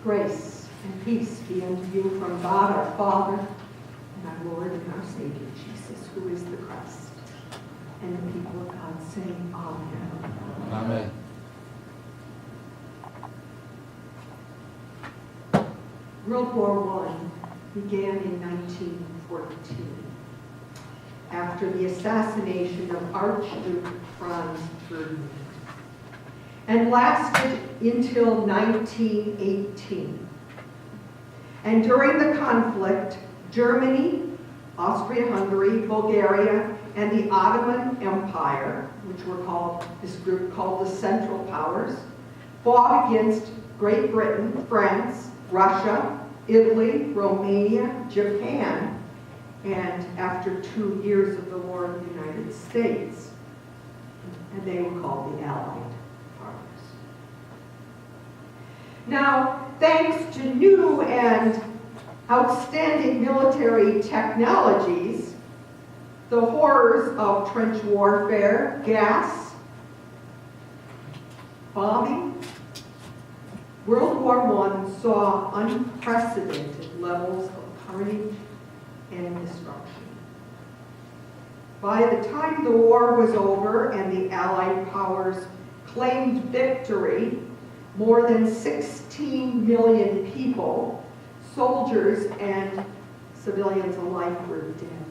Grace and peace be unto you from God our Father and our Lord and our Savior Jesus, who is the Christ. And the people of God say, Amen. Amen. World War I began in 1914 after the assassination of Archduke Franz Ferdinand and lasted until 1918. And during the conflict, Germany, Austria-Hungary, Bulgaria, and the Ottoman Empire, which were called, this group called the Central Powers, fought against Great Britain, France, Russia, Italy, Romania, Japan, and after 2 years of the war, the United States. And they were called the Allied Powers. Now, thanks to new and outstanding military technologies, the horrors of trench warfare, gas, bombing, World War I saw unprecedented levels of carnage and destruction. By the time the war was over and the Allied powers claimed victory, more than 16 million people, soldiers and civilians alike, were dead.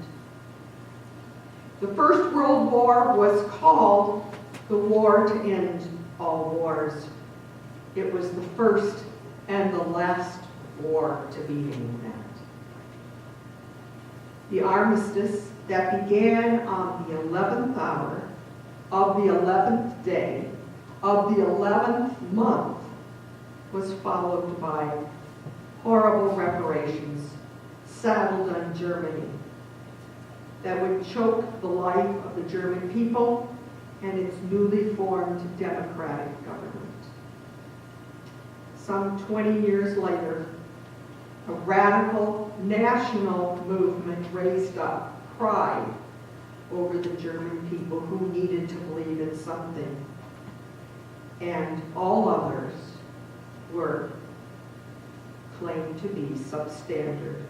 The First World War was called the War to End All Wars. It was the first and the last war to be named that. The armistice that began on the 11th hour of the 11th day of the 11th month was followed by horrible reparations saddled on Germany that would choke the life of the German people and its newly formed democratic government. Some 20 years later, a radical national movement raised up pride over the German people who needed to believe in something, and all others were claimed to be substandard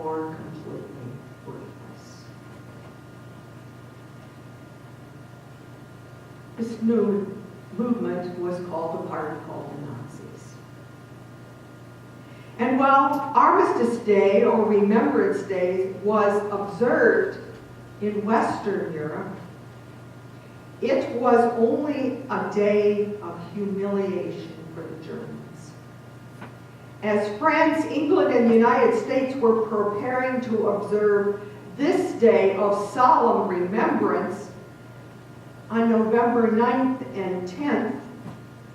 or completely worthless. This new movement was called a party called the Nazis. And while Armistice Day or Remembrance Day was observed in Western Europe, it was only a day of humiliation for the Germans. As France, England, and the United States were preparing to observe this day of solemn remembrance on November 9th and 10th,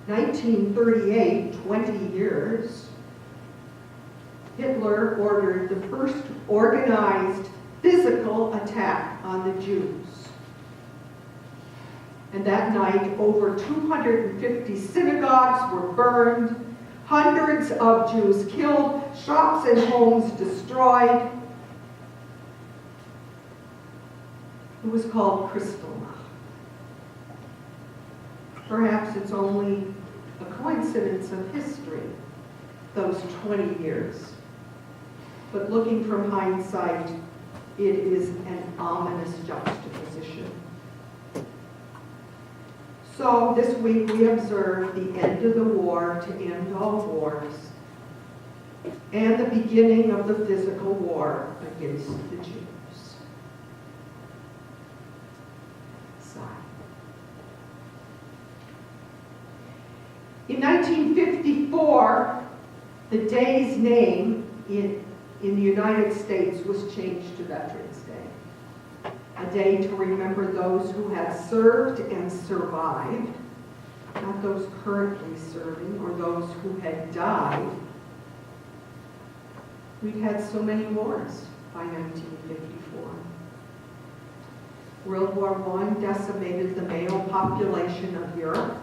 1938, 20 years, Hitler ordered the first organized physical attack on the Jews. And that night, over 250 synagogues were burned, hundreds of Jews killed, shops and homes destroyed. It was called Kristallnacht. Perhaps it's only a coincidence of history, those 20 years. But looking from hindsight, it is an ominous juxtaposition. So this week we observe the end of the war to end all wars and the beginning of the physical war against the Jews. Sigh. In 1954, the day's name in the United States was changed to Veterans Day, a day to remember those who had served and survived, not those currently serving or those who had died. We'd had so many wars by 1954. World War I decimated the male population of Europe,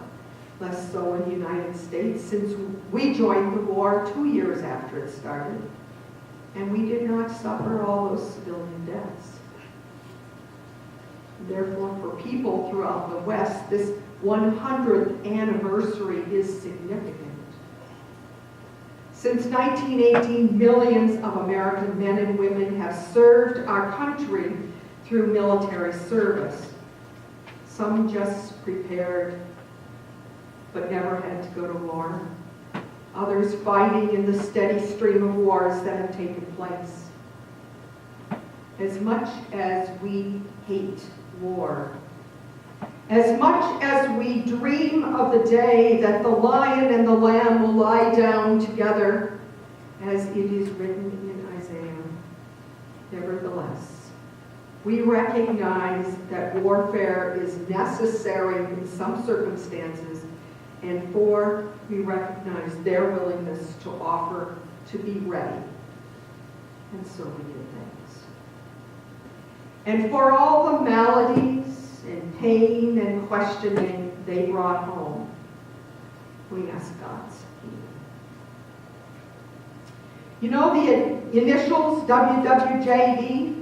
less so in the United States, since we joined the war 2 years after it started. And we did not suffer all those civilian deaths. Therefore, for people throughout the West, this 100th anniversary is significant. Since 1918, millions of American men and women have served our country through military service. Some just prepared, but never had to go to war. Others fighting in the steady stream of wars that have taken place. As much as we hate war, as much as we dream of the day that the lion and the lamb will lie down together, as it is written in Isaiah, nevertheless, we recognize that warfare is necessary in some circumstances, and we recognize their willingness to offer to be ready. And so we give thanks. And for all the maladies and pain and questioning they brought home, we ask God's healing. You know the initials WWJD?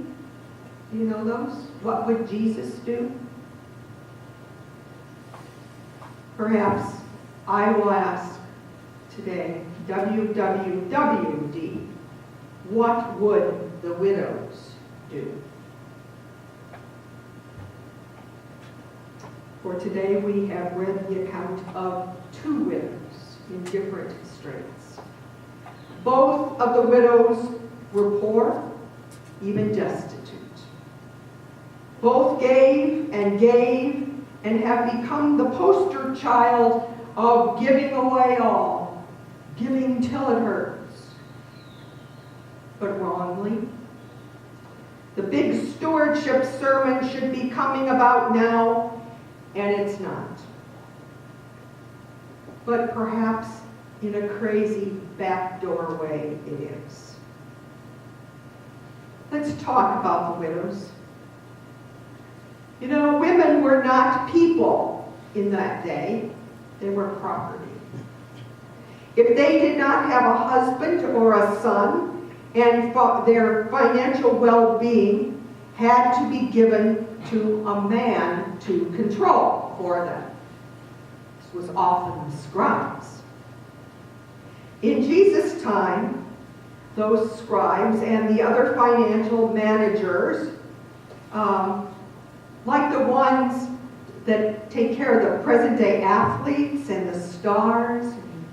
Do you know those? What would Jesus do? Perhaps I will ask today, WWWD, what would the widows do? For today we have read the account of two widows in different straits. Both of the widows were poor, even destitute. Both gave and have become the poster child of giving away all, giving till it hurts. But wrongly. The big stewardship sermon should be coming about now, and it's not. But perhaps in a crazy backdoor way it is. Let's talk about the widows. You know, women were not people in that day. They were property. If they did not have a husband or a son, and their financial well-being had to be given to a man to control for them. This was often the scribes. In Jesus' time, those scribes and the other financial managers, like the ones that take care of the present-day athletes and the stars, and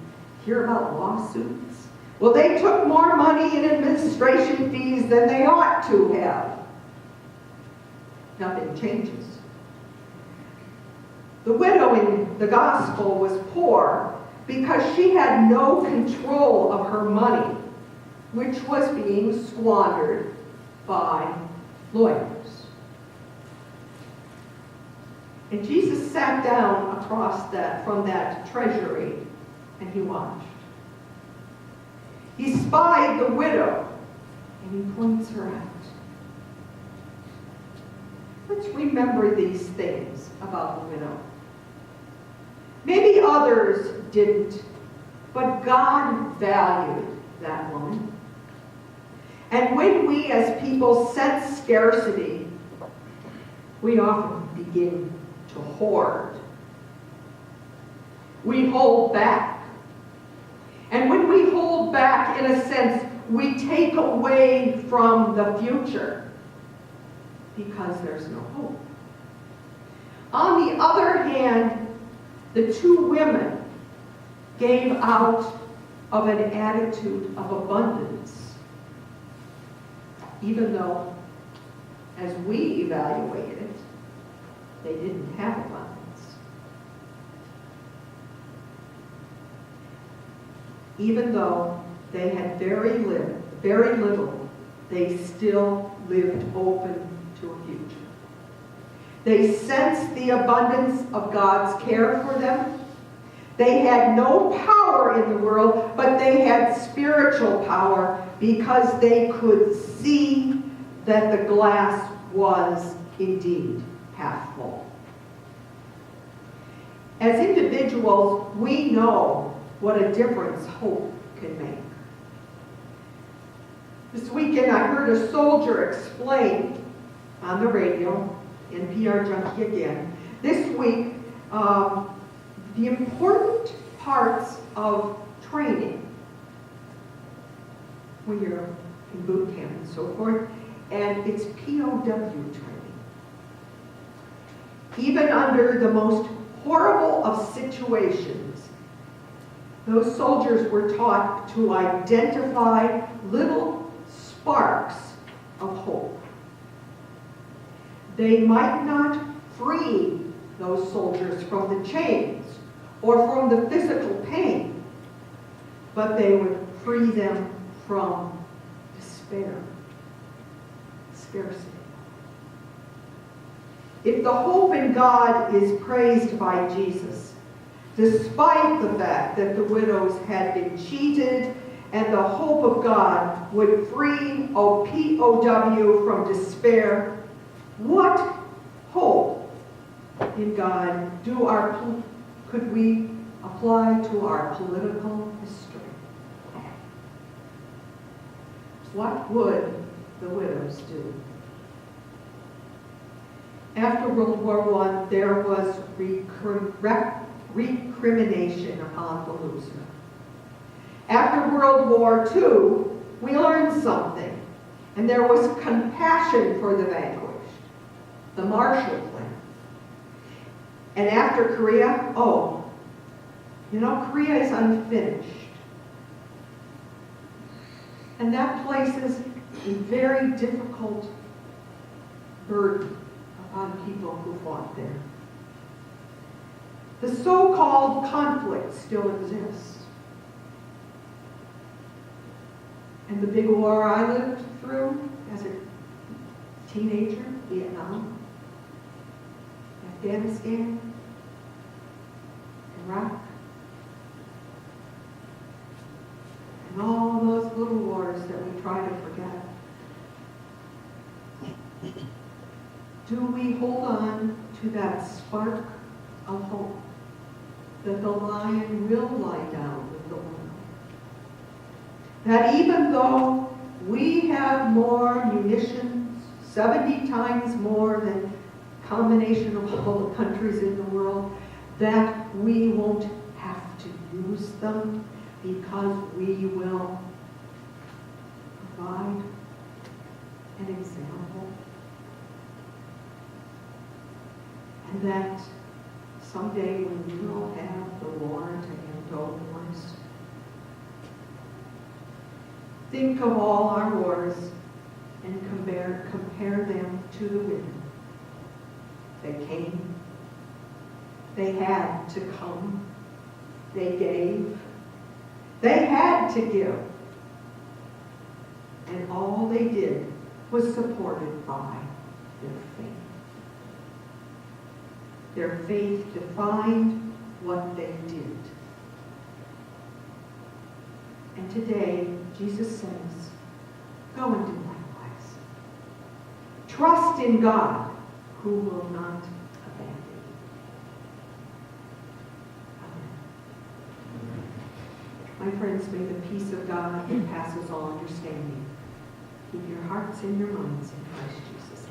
hear about lawsuits. Well, they took more money in administration fees than they ought to have. Nothing changes. The widow in the gospel was poor because she had no control of her money, which was being squandered by lawyers. And Jesus sat down from that treasury, and he watched. He spied the widow, and he points her out. Let's remember these things about the widow. Maybe others didn't, but God valued that woman. And when we as people sense scarcity, we often begin to hoard. We hold back. And when we hold back, in a sense, we take away from the future because there's no hope. On the other hand, the two women gave out of an attitude of abundance, even though, as we evaluate it, they didn't have abundance. Even though they had very little, they still lived open to a future. They sensed the abundance of God's care for them. They had no power in the world, but they had spiritual power because they could see that the glass was indeed half full. As individuals, we know what a difference hope can make. This weekend I heard a soldier explain on the radio, NPR Junkie again, this week, the important parts of training. when you're in boot camp and so forth, and it's POW training. Even under the most horrible of situations, those soldiers were taught to identify little sparks of hope. They might not free those soldiers from the chains or from the physical pain, but they would free them from despair, scarcity. If the hope in God is praised by Jesus, despite the fact that the widows had been cheated and the hope of God would free POW from despair, what hope in God could we apply to our political history? What would the widows do? After World War I, there was recrimination upon the loser. After World War II, we learned something, and there was compassion for the vanquished, the Marshall Plan. And after Korea, Korea is unfinished. And that places a very difficult burden upon people who fought there. The so-called conflict still exists. And the big war I lived through as a teenager, Vietnam, Afghanistan, Iraq, and all those little wars that we try to forget. Do we hold on to that spark of hope that the lion will lie down with the lamb? That even though we have more munitions, 70 times more than combination of all the countries in the world, that we won't have to use them because we will provide an example. And that someday when we will have the war to end all wars, think of all our wars and compare them to the women. They came, they had to come, they gave, they had to give, and all they did was supported by their faith. Their faith defined what they did. And today, Jesus says, go and do likewise. Trust in God, who will not abandon you. Amen. My friends, may the peace of God that passes all understanding keep your hearts and your minds in Christ Jesus.